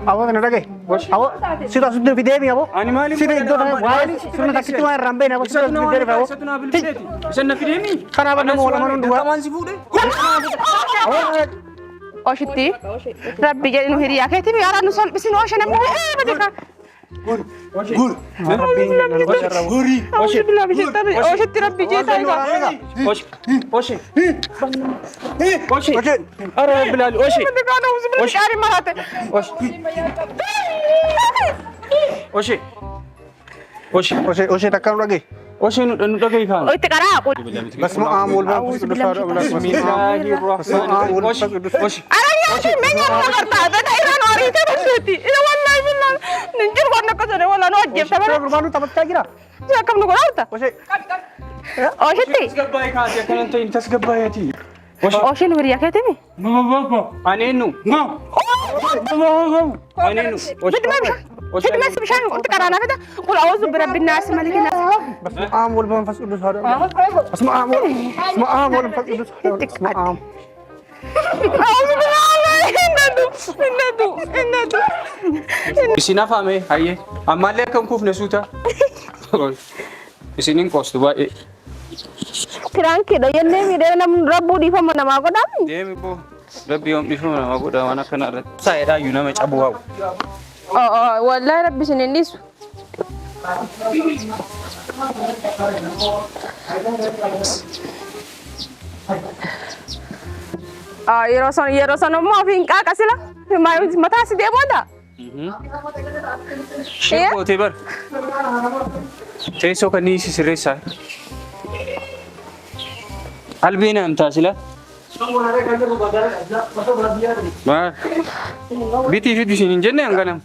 Awo kana dhage. Awo sida sudde fidee mi awo. Ani maali? Sida iddoo waa'ee sirna takkitti waan rambee na awo sida fidee awo. Sanna fidee mi? Kana bana mo lama nundu wa. Kaman si fuudhe. Oshitti rabbi jedhinu hiriyaa keetii mi ara nu solbisin oshana mi badika Oshitti rabbi jeeta Ara Bilal oshi. Shari marate Oshi takkan dhage. Oshi nu dhage kan. Oitte qaraa Basma amul ba Oshi menya marta da iran orite basheti ila wallahi billah ninjir wanna kasane wala no ajjeb tabara Gurbanu tabatta gira. ya kam no gorauta Oshi Oshitti Tasgabbaay kaatee kananta hin tasgabbaayati. Oshin hiriyaa keetii mi Anenu. Anenu. بدي ما بشان قلت قرانا فدا قل اعوذ برب الناس ملك الناس Basma amul ba fasul sara. Basma amul fasul sara. Basma am. اعوذ بالله انادو Isin afame hayye. Ammallee kan kuufne suuta. Isinin qostu baay'ee. كران كده يني ميدي نم ربو دي فما ما قدام Deemi boo. Rabbi yoom dhifama nama godha waan akkana irratti. Saayidhaayyuu nama cabu waa'u. والله ربي سننيس يروسون ما في إنكا كسلا ما متى سيدي مودا Shiboo tebar. Teessoo kan niisi sirreessaa. Albiina amtaa sila. Maal? Bitii fi dishin hin jenne hanganam.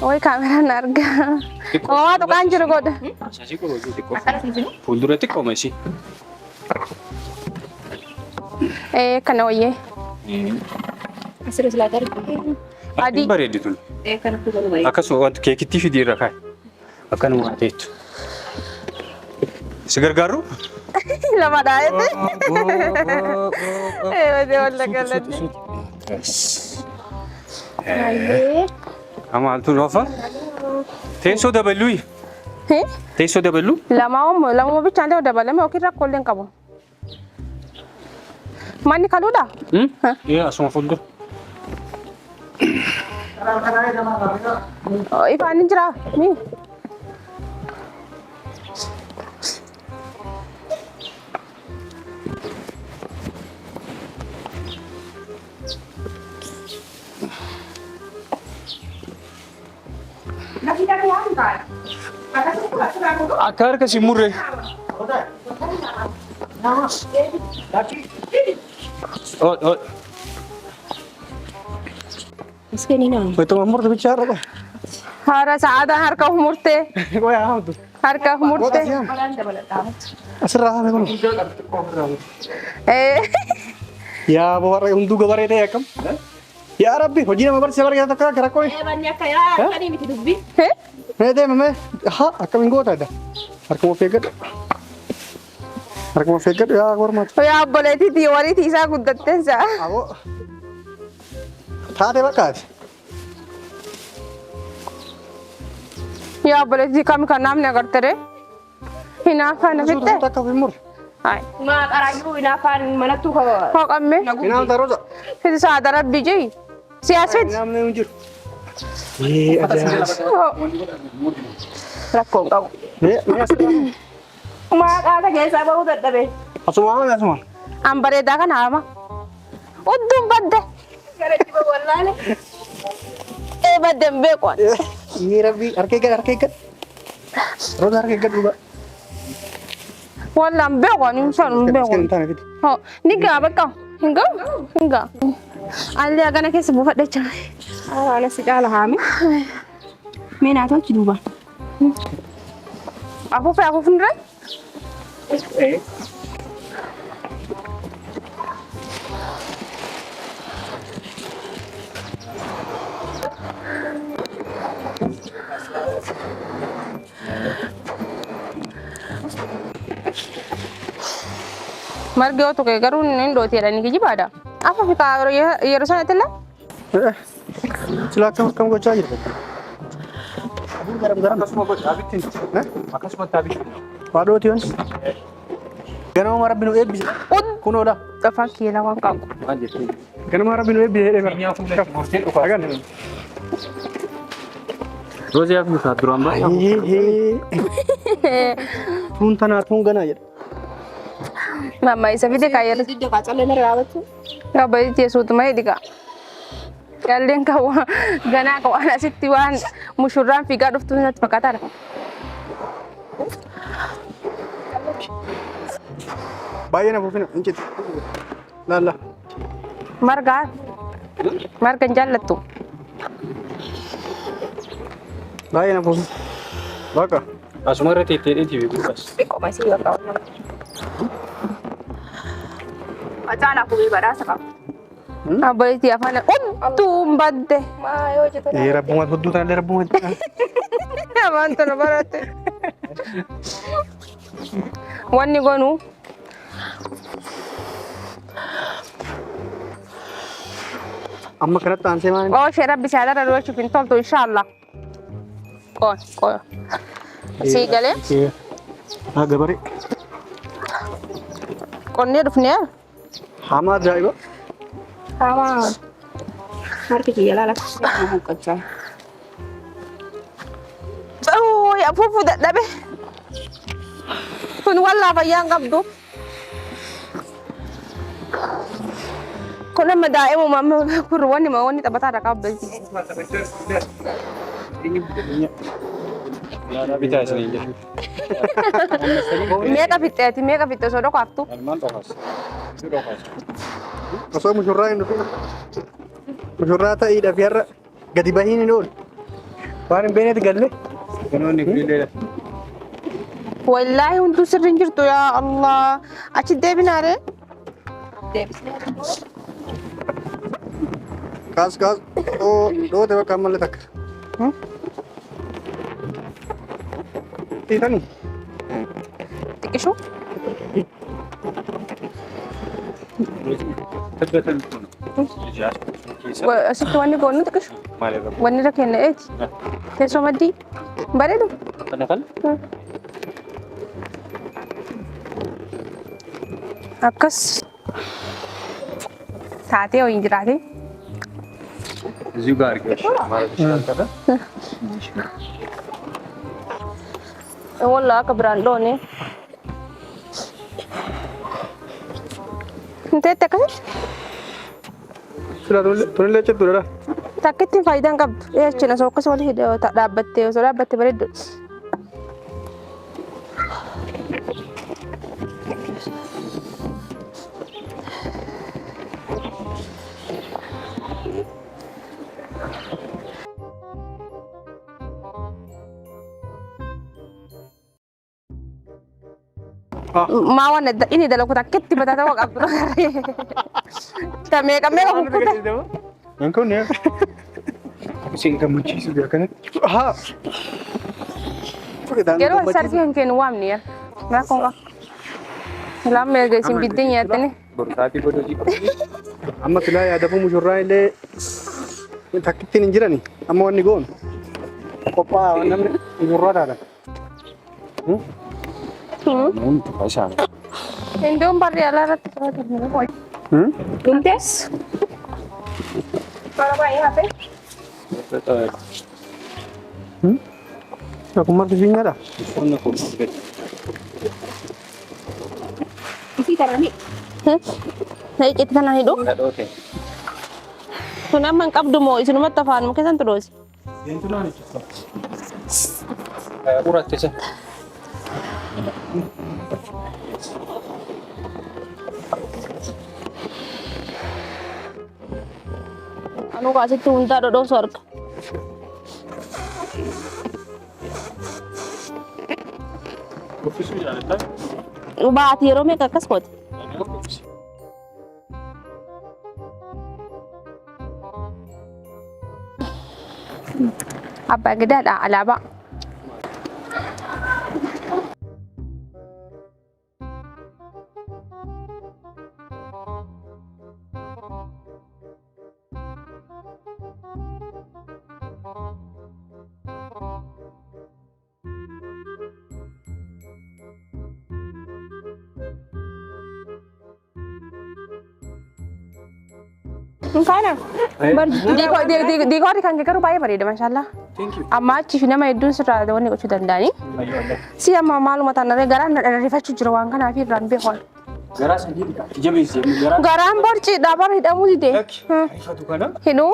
Oi kamera narga. Oh tu kan jiru god. Sasi kok xiqqoo. Fuuldura xiqqoo masi. Kana oye. Asirratti laatar. Adi bareeditu. Akkasuma wanti keekitti fidii irra kaa'e. Akkanuma waateettu. Si gargaaru? Lama daa'etti. Wajjin wal galatti. Amaaltu loofa? Teessoo dabaluu? Teessoo dabaluu? Lama bichaan ta'u dabalame yookiin rakkoo illee hin qabu. Manni kaluudha? Asuma fuuldura. Ifaan ni jira. Akka harka si murre. Miskini naan. Itu mamur tu bicara apa? Hara saada harka humurte. Kau yang apa tu? Harka humurte. Asrah apa kau? Ya bawa orang untuk gambar itu ya kam? Ya Rabbi, hojina mabar siapa kita tak kira kau? Banyak kayak kan ini duduk. Deh mama, ha, akam inggo ada. Harka mau pegat. Harka mau pegat ya hormat. Ya boleh diwari tisa kudatte sa. Aku Tade bakat. Ya boleh di kami kan namanya kartere. Hinafa na fitte. Tak kau imur. Hai. Ma arayu inafan mana tu kau? Kok kami? Inam taruh tak? Itu sadar biji. Siasat. Inam ni unjur. Ada. Rakko kau. Ni Ma kata gesa bau tak tapi. Asuma mana asuma? Ambare dah kan ama. Udum badde. Kerja coba wallah Badde bekon. Ini Rabbi, harga ikat. Terus harga ikat juga. Wallah bekon insan bekon. Oh, ni gak bekon. Enggak. Ali agak nak sebuah pada cah. Ana sida la hami. Mina to ki duba. Aku fundra. Margi otoo kee garuu inni dhooteedhaan kijibaadha. Afa fi yeroo sanatti illee. Silaa akkam gochaa jirta? Akkasuma gocha abittiin. Akkasumatti abittiin. Waadhooti yoon. Ganama rabbi nu eebbise. Kunoodha. Afaan kiilaa waan qabu. Maal jechuun? Ganama rabbi nu eebbise jedhee Miyaa fuula murtee dhufa. Agan. Roozii hafi isaa duraan baay'ee. Tuun tanaa tuun ganaa jedha. Mamma isa fide kaayera. Didde kaa callee na raawwatu. Gabaayii teessuutuma hidhiga. Qalleen kaawwa ganaa waan asitti waan mushurraan fiigaa dhuftu natti fakkaataadha. Baay'ee na buufina injiti. Laalla. Margaa hin jaallattu. Baay'ee na buufina. Baqa. Asuma irra teettee TV buukas. Xiqqoo maasii yoo ta'u. Acaala kubee badhaasa qaba. Abbaayiti afaan hunduu badde. Maa yoo jettu. Rabbuma hudduu tanallee rabbuma. Afaan tana baratte. Wanni gonu Amma kanatti aansee maal? oo shee rabbi saa dara dura shufin toltu inshallah. Qoy. Sii galee Haa gabare. qonnee dhufnee Hamaa ajaa'iba. Hamaa. Harki kiyya laala. Buqqachaa. afuufuu dadhabe. Kun wallaa fayyaan qabdu. Kun amma daa'imuma kun wanni taphataa qabdu. Bitaa isin jedhu. Meeqa fixxeeti meeqa fixxe osoo dhokaaftu. Almaan dhokas. Si dhokas. Osoo mushurraa hin dhufin. Mushurraa ta'iidhaaf yarra gadi bahiin hin oolu. Waan hin beeknetti galle. Kunoonni kulilee. Wallaahi hunduu sirri hin jirtu yaa Allah. Achi deebinaare. Deebisnee. Kaas. Dhoote bakka ammallee takka. Dhiitanii. Xiqqishu. Tabbatan kun. Asitti wanni goonu xiqqishu. Maalirra? Wanni irra kenna eeti. Teessoo maddii. Bareedu. Kana kan? Akkas taatee ho'iin jiraate. Izi gaarii godhu. Maal bishaan kada? Wallaahi akka biraan dhoone. Teette akkasitti Silaa tunillee cittuudha. takka ittiin faayidaan qabdu. Jechuun osoo akkas wal hidhee dhaabbattee osoo dhaabbatte bareeddu. Maa waan inni dalagu takkitti mataa ta'uu qabdu. Meeqa kukkute. Yang kau ni. Isin gammachiisu biyya kanatti. Haa. Yeroo sarki hin kennu waamni yaa. Rakkoon qaba. Lamma erga isin biddeen nyaattani. Bortaatii godhati. Amma silaa yaadamu mushurraa illee takkittiin hin jirani. Amma wanni goonu. Qophaa namni mushurraa taata. Namoonni tufa isaan. Iddoon barri alaa irratti to'atamu. Duntees. Bara baay'ee hafe. Akkuma fifinyaadha. Qonna kun gadi. Isii taranii. Naiqetti tanaan hidhu. Dhadhoote. Kun amma hin qabdu moo isinumatti afaanuma keessan turoosi. Urattisa. Anu kaasitti hundaa dhodhoo sorga. Uffisuu jaallattaa? Baati yeroo meeqa akkas kooti? Abbaa gadaadha alaabaa. Kana. Diikoorri kan kee garuu baay'ee bareeda maashaallah. Amma achi fi nama hedduun sirraa wanni gochuu danda'anii. Si amma maaluma taanaree garaan rifachuu jira waan kanaaf irraan beekoon. Garaa sadii jabeessee garaa. Garaan borciidhaa bara hidhamuu dide. Ifatu kana. Hidhuu.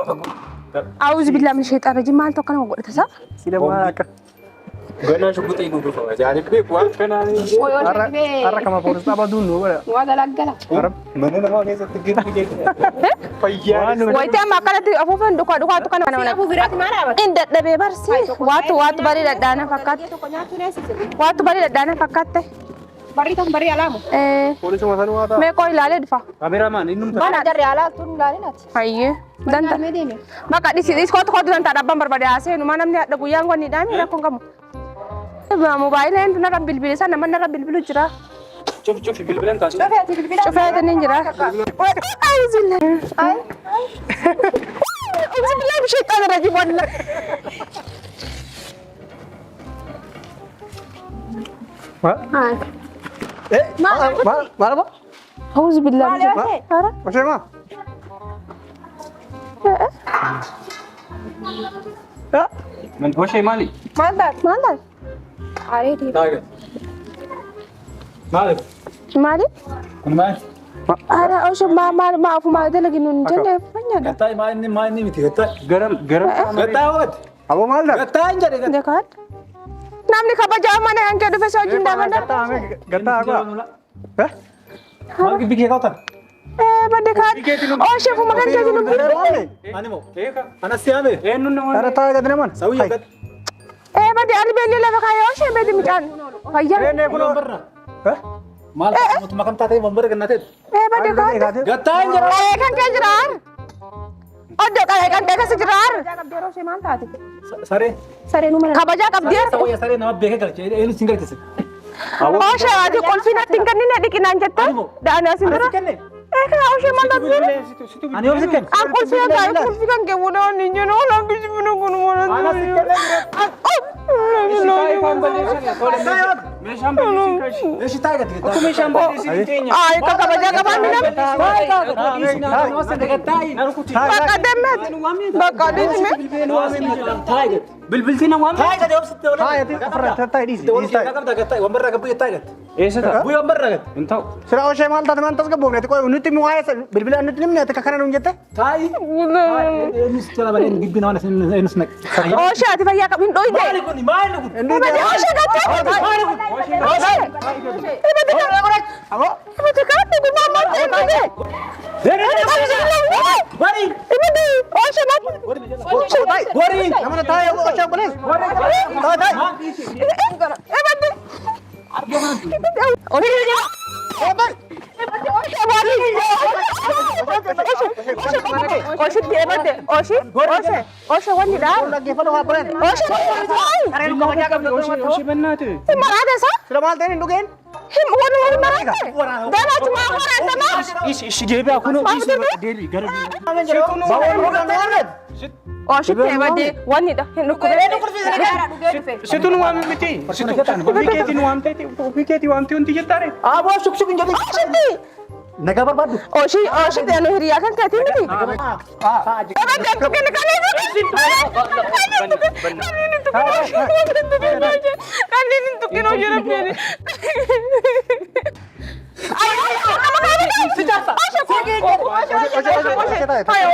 Awuzi billaa min sheexaara ji maal tokko nama godhata isaa. Sida maal akka. Ganaa shubbuxii nu dhufa. Jaanibbee waan kanaan. Har'a kama poolis dhaabaa duunnu bara. Waa galaggala. Mana namaa keessatti girri jechuudha. Fayyaa. Wayitii amma akkanatti afuufan dhukaatu kana mana. Afuufiraati maal dhaabata? Inni dadhabee barsi. Waatu barii dhadhaana fakkaate. Tokko nyaatu neessise. Waatu barii dhadhaana fakkaate. Barii tan barii alaamu. Poolisuma sanuu haa ta'u. Meeqoo ilaalee dhufa. Kameraamaan inni numta. Mana darre alaa tun ilaalinaati. Hayyee. Danta. Meedeemi. Bakka dhisi kootu danta dhabbaan barbaade haasee numa namni hadha guyyaan gonni dhaami rakkoon qabu. Mobaayilii inni narra bilbilee sana nama narra bilbilu jira. Cufi bilbileen taasisu. Shofeeti bilbila. Cufee ni jira. Ayuuzilla. Ay. Ayuuzilla bishee xaara jiboonna. Maal? Maal apa? Ayuuzilla. Ara. Oshee maa? Oshee maali? Maal? Areeti. Taaga. Maali? Maali? Kun maali? Ara osho ma ofuma dalagi nun jenne fanya da. Gataa maali miti gataa. Garam. Gataa wat. Aboo maal dha? Gataa hin jedhe gataa. Dekat. Namni kabajaa mana yang kedu fesa ojin da mana. Gataa akka. Maal gibbi kee kautan? Badekat. Osho ofuma kan kedu nun bilbile. Ani moo? Eeka. Ana siyaame. Eenyu nama. Ara taaga gadina man. Sawiyya gat. Bade albeli lava kaya osho bedi mican. Fayya. Kuno barra. Maal mutuma kam taatee mambar gannateet. Badekat. Gataa hin jedhe. Kan kee jirar. Oddo kan kee kasi jirar. Kabdeeroo shee maal taate? Saree. Saree numara. Kabajaa qabdee. Sawiyya saree nama beekee galche. Eenyu sin galchise. Osho ati kolfina tinkanni dhiqinaan jetta. Daana asin dura. Kan osho maal taate? Ani yoo sikken. An kolfina gaarii kolfi kan kee muda onni njeno lan kisi muna kunu muna. Ana sikken. Meeshaan balleessi. Meeshii taaga tige. Akkuma meeshaan balleessi teenya. Ay ka kabajaa qabaan nama. Bakka deemet. Bakka deemet. Bilbilti na waan. Taaga deemus itti wala. Taayati afran taayidhi. Taaga qabda gataa. Wambarra qabdu taaga. Eessata? Bu'ii wambarra gat. Inta'u. Sira oshee maal taate man tasga boofneeti qoy nutti mi waa'ee bilbila nutti nimne akka kana nuun jette. Taayi. Eenyus jala balee gibbi na waan eenyus naq. Osho ati fayyaa qabin dhoyde. Maali kun? Maali kun? Osho gatte. Maali kun? Aboo. Ibati kaatti gumaa malte ibati. Bari. Ibati. Osho mat. Gori. Namana taa'ee oshee bolees. Taa'ee. Ibati. Osho wanni dha. Dhaggeeffadhu waa qoleen. Osho maraate isa? Sira maal ta'een hin dhugeen? Wani maraate? Deemaati maa maraate maa? Ishi deebi'a kun deebi gara Osho deebade wanni dha hin dhukkubee. Situn waan miti. Ofikeetiin waamtee ofikeetii waamtee wanti jettaare. Aboo shuk hin jedhin. Oshitti. Nagaa barbaaddu. Oshi deenu hiriyaa kan keetii miti. Ebade tukkeen kanneen tukkeen hojii rabbiini.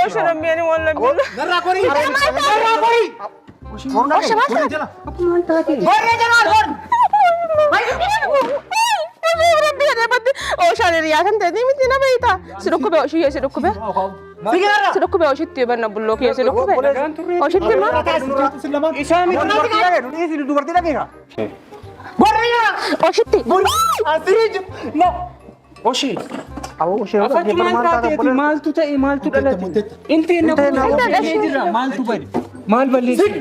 Osho rabbiini waan labbiini. Narraa korii. Osho maal taate? Oshaan hiriyaa kan ta'e miti nama hiita. Si dhukkube oshii si dhukkube. Si dhukkube oshitti banna bulloo kiyya si dhukkube. Oshitti ma? Isaa miti. Dubartii dhageera. Oshitti. Asirii jiru. Oshii. Aboo oshee Afatti maal taateeti maaltu ta'e maaltu dhalate. Inti inni kun jira maaltu bade. maal balleessin?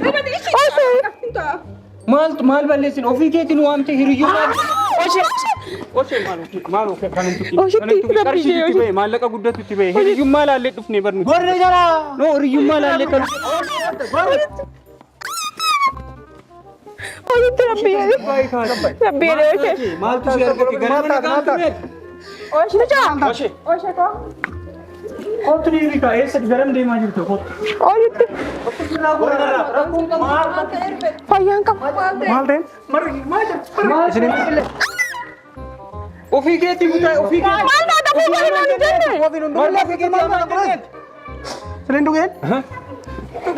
Maal balleessin? Ofii keetiin waamte hiriyyummaa. maallaqa guddatu itti bahe hiriyyummaa laallee dhufnee barnu. Gorre jara. No hiriyyummaa laallee kan. Maaltu si argate gara mana gaafate? Kootu ni hirika eessatti garam deemaa jirtu kootu? Fayyaan qaba. Maal ta'e? Ofii keetii butaa ofii keetii. Maal taata fuudhanii maal jette? Siliin dhugeen?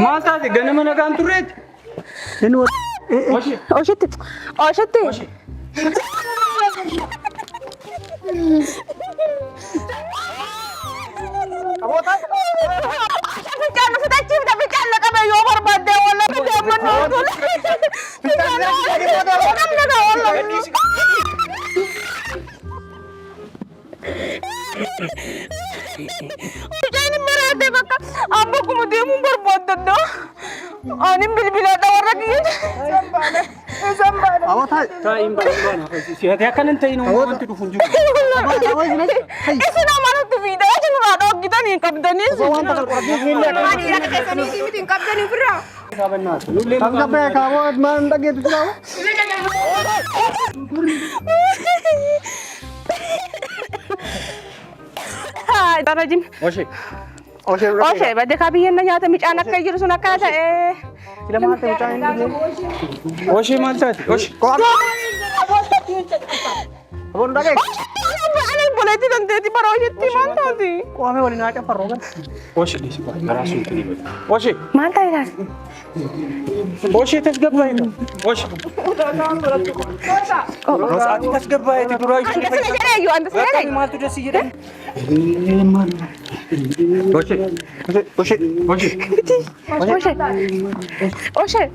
Maal taate ganama nagaan turreeti? Ooshitti. Taa'im baay'inaan si'ate akkanan ta'in wanti dhufu hin jiru. Isin amanatti fiidee jirudha dhoggitanii qabdanii. Tangga beeka moo maan dhageetu jira? Darajin. Oshee Badde kabiyyeen nyaata midhaan akka jiru sun akkana ta'e. sila maate mucaan inni. Oshee maal taate? Oshee. Aboon dhagee. Ani buleetti dandeetti bara hojiitti maal taati? Qoome waliin haa cafarroo gan. Oshee dhiisi karaa sun kuni bada. Oshee. Maal ta'e laata? Oshee tasgabbaa'e. Oshee. Rosaati tasgabbaa'e duraa Anta sila jedhee iyyuu anta sila jedhee. maaltu dasi jedhan? Oshee. Oshee. Oshee.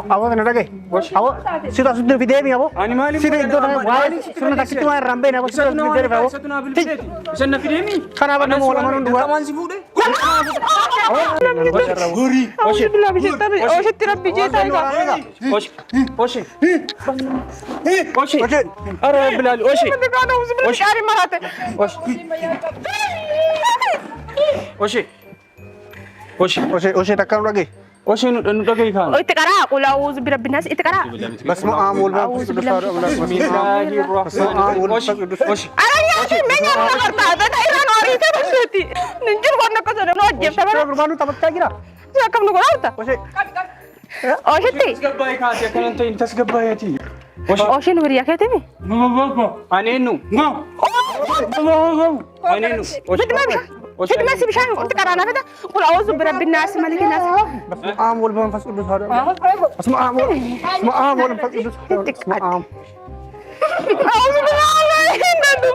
Abo kana dhagee. Abo sita sudde fidee mi abo. Ani maaliif Sita iddoo kana waan sirna takkitti waan rambee abo sita sudde fidee abo. Isan na fidemi. Kana bada mo wala manun duwa. Kaman si fude. Oshee bila bisheetti Osheetti rabbi jeetaa isaa. Oshee. Oshee. Oshee. Ara Bilal Oshee. Kana uzu bila shaari marate. Oshee. Oshee. Oshee takkaan dhagee. Oshee nu dhagee kaan. Itti qaraa qulaa uzu bira binnaas itti qaraa. Bas ma amul ba. Oshee. Aranya menya mana karta ada iran ori itu bersuti. Ninjur warna kau sudah nojib sama. Berbanu tapak kira. Siapa kamu nggak harta? Oshee. Osheetti. Tasgabbaa'e kaase akkanan ta'in tasgabbaa'eeti. Oshee nu biriyaa keetemi. Aneenu. Aneenu. Jadi masih bisa untuk karena apa? Kalau uzu bira binnaas maliki nas. Bas ma amul ba fas udus hada. Bas ma amul. Ma amul fas udus. Ma am. Auzu billahi innatu.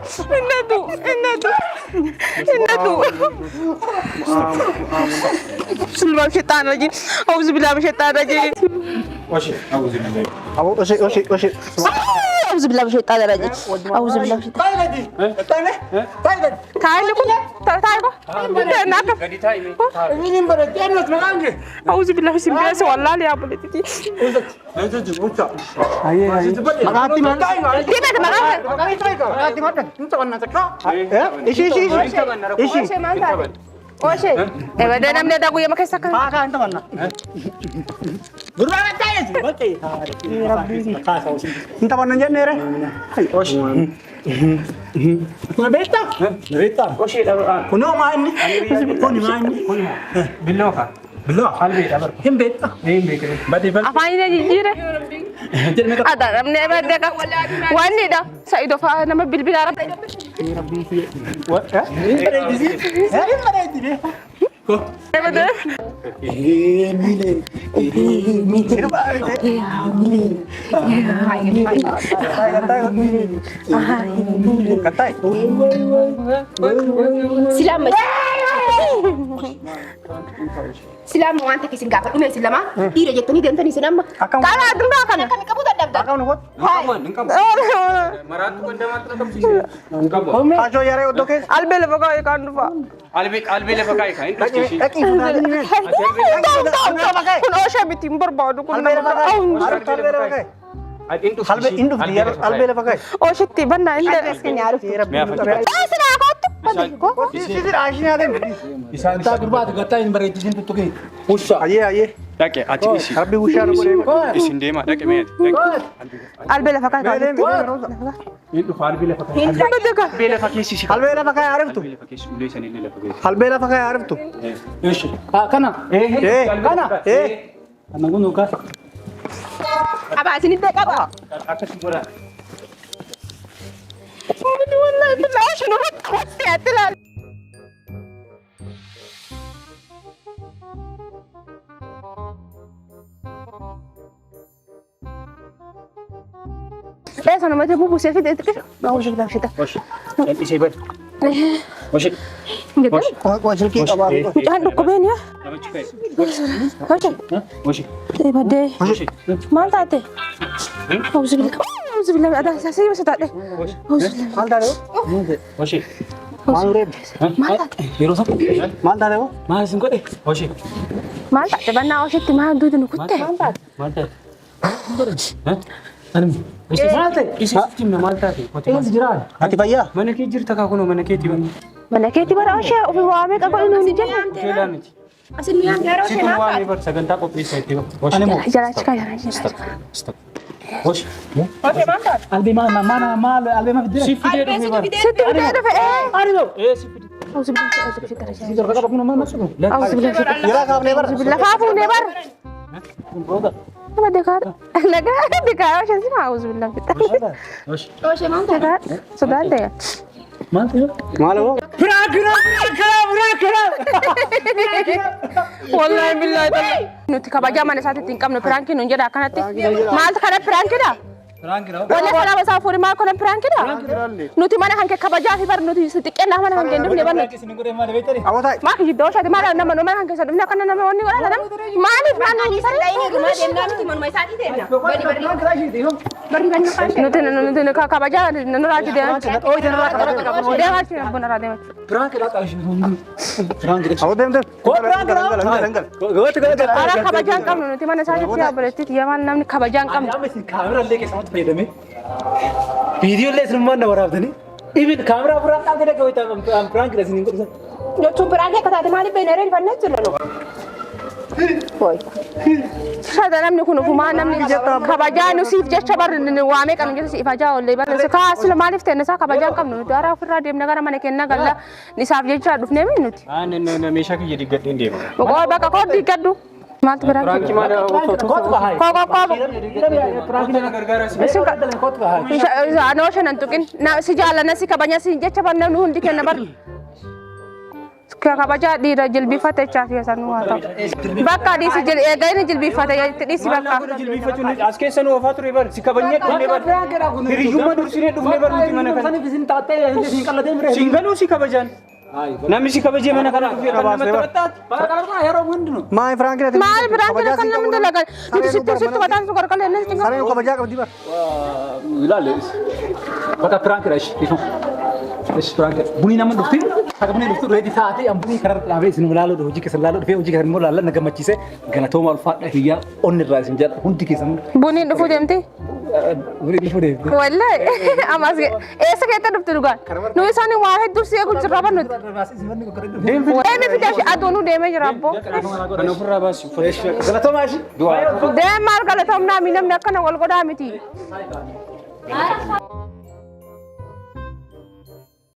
Sulman syaitan rajim. Auzu billahi syaitan rajim. Oshee. Auzu billahi. Abo Oshee. Auzu billahi syaitan rajim. Auzu billahi syaitan. Kain ko. Tayo ko. Naka. Gadi taa'ime. Auzu billahi simbiya se wallahi ya buleti. Aye. Magati man. Kita ada mana? Magati man. Unta kan nasak. Ishi. Oshe manta. Oshe. Bada namne da guya makai saka. Paka anta man. Gurba tayo ji. Bote. Rabbi. Unta man jenne re. Oshee. Kuna beta? Beta. Oshee dhabaa. Kuno maani. Kuni maani. Billoo ka. Belum. Halbee dhabar. Him beta. Niin beekame. Bade bal. Afaanina jijjiire. Ada namne badde ka. Wanni da. Saido fa nama bilbila rab. What? Ko. Bada. Katai. Sila mas. Silaama waan ta'eef isin gaafa dhume isin lama dhiira jettanii deemtanii isin amma. Karaa addunyaa kana. Kan qabu dadhabda. Akam nuwat. Maraatu gandamaatti na qabsiise. Ajo yare oddo keessa. Albee lafa kaa'ee kan dhufa. Albee lafa kaa'ee kan hin dhufsiisi. Dhaqii fuudhanii mee. Kun ooshaa miti hin barbaadu kun Albee lafa kaa'e. Albee lafa kaa'e. Albee lafa kaa'e. Ooshitti bannaa hin dheeres kan yaaduuf. Sinaa kottu. Sisir aashinii adeem. Isaan isaa gurbaatu gattaa hin bareechisin tuttuqee. Usha. Ayyee. Dhaqe ati isi. Rabbi bushaan godhee. Isin deemaa dhaqe mee. Albee lafa kaa'ee kan Hin dhufa albee lafa kaa'ee. Albee lafa keessi. Albee lafa kaa'e ariftu. Albee lafa keessi ulee sanii lafa keessi. Albee lafa kaa'e ariftu. Ishi. Kana. Kana. Kana kun nuka. Abaasin itti qaba. Akkasii godha. Wallahi billahi ooshin irratti kuttee ati ilaali. Sana mati bubuusee fide itti qisha. Ooshin bitaa fida. Isee bari. Oshi. Wajilkii qabaa. Mucaan dhukkubeen yaa. Namichi ka'e. Ooshin. Oshi. Baddee. Oshi. Maal taate? Auzu billahi adaa sasii basa taate. Maal taate? Oshi. Maal reeb? Maal taate? Yeroo sana. Maal taate? Maal isin godhe? Oshi. Maal taate? Bannaa ooshitti maal duudu nu kutte? Maal ta'e? Animi. Maal ta'e? Isitti maal ta'e? Ees jiraa. Ati fayyaa? Mana kee jirta kaa kunoo mana keetii bani. Mana keetti bara oshee ofii waamee qaba inni hundi jenna. Jeelaan miti. Asin miyaan gaaroo Si kun waamee bar sagantaa qopheessa itti bak. Oshi. Jalaachi kaa jalaachi. Stop. Oshi. Oshee maal taate? Albee maal albee maal fidee? Si fidee dhufee bar. Sitti bitee dhufe Aribo. Si fidee. Auzu billahi auzu billahi Si jorka qaba kun mana sugu. auzu billahi Yala kaafnee bara. auzu billahi faafuunee bar. Roda. Nama dekaa nagaa dekaa oshee si maa auzu billahi bitaa. Oshi. Oshee maal taate? Sodaadde. Maal ta'e? Maal hoo? Wallahi billahi taala. Nuti kabajaa mana isaatti hin qabnu piraankiin nun jedha akkanatti. Maaltu kana piraankiidha? Wala kana basaa fuudhi maal kana piraankiidha? Nuti mana hanke kabajaa fi bar nuti xiqqeenna mana hanke hin dhufne banne. Awotaa. Maa ki jiddoo shaati maal nama mana hanke isa dhufne akkana nama wanni godhata nama. Maaliif naannoo isa nuti kabajaa nu raati deemaa. Deemaa buna raa deemaa. Awoo deemtee. Ara kabajaan qabnu nuti mana isaatti yaabaletti yaman namni kabajaan qabnu. fayyadame viidiyoolee isinummaan na waraabtanii ibin kaameraa biraan dhaabdee dhaqee wayita piraank isin hin godhisan. Jechuun piraank akka taate maaliif beeknee rifannee jirra nu? Shaada namni kun ufumaa namni kabajaa nusiif jecha bar waamee qabnu jecha siif ajaa ollee bar kaasila maaliif ta'e isaa kabajaan qabnu nuti ara ofirraa deemna gara mana keenna galla isaaf jecha dhufnee nuti. Meeshaa kiyya diggadheen deema. Bakka koo diggadhu. Maaltu biraa? Piraanki maal Anoo shanan tuqin si jaalana si kabanya si jecha banna nu hundi kenna bar. Kabajaa dhiira jilbiifate jechaaf yesan nu haa ta'u. Bakka dhiisi eegayni jilbiifate dhiisi bakka. As keessa nu oofaa ture bar si kabanyee dhufnee bar. Hiriyyummaa dursinee dhufnee bar nuti mana kana. Singaluu si kabajaan. Namni si kabajee mana kana dhufee kan namatti maxxaatu. Maal piraankiidha? Maal piraankiidha kan namni dalagan? Nuti sitti mataan su gargalee inni sitti. Sareen kabajaa qabdi bara. Ilaale bakka piraankiidha ishi. Ishi piraankiidha. Bunii nama dhufti. Akka bunii dhuftu reedi taatee ambunii karaa dhaabee isin ilaaluu hojii keessa ilaaluu dhufee hojii keessa immoo ilaalan na gammachiise galatooma ulfaadha hiyyaa onni irraa isin jala hundi keessan. Bunii dhufuu deemti? Bunii dhufuu deemti. Wallahi ammas eessa keessa dhuftu dhugaan? Nu isaanii waa hedduu si eeguun jirra bannuti. Deemee fidee aduun deemee jira abboo. Kana ofirraa baasi. Galatooma ishi. Deemaa galatoomnaa namni akkana wal godhaa miti.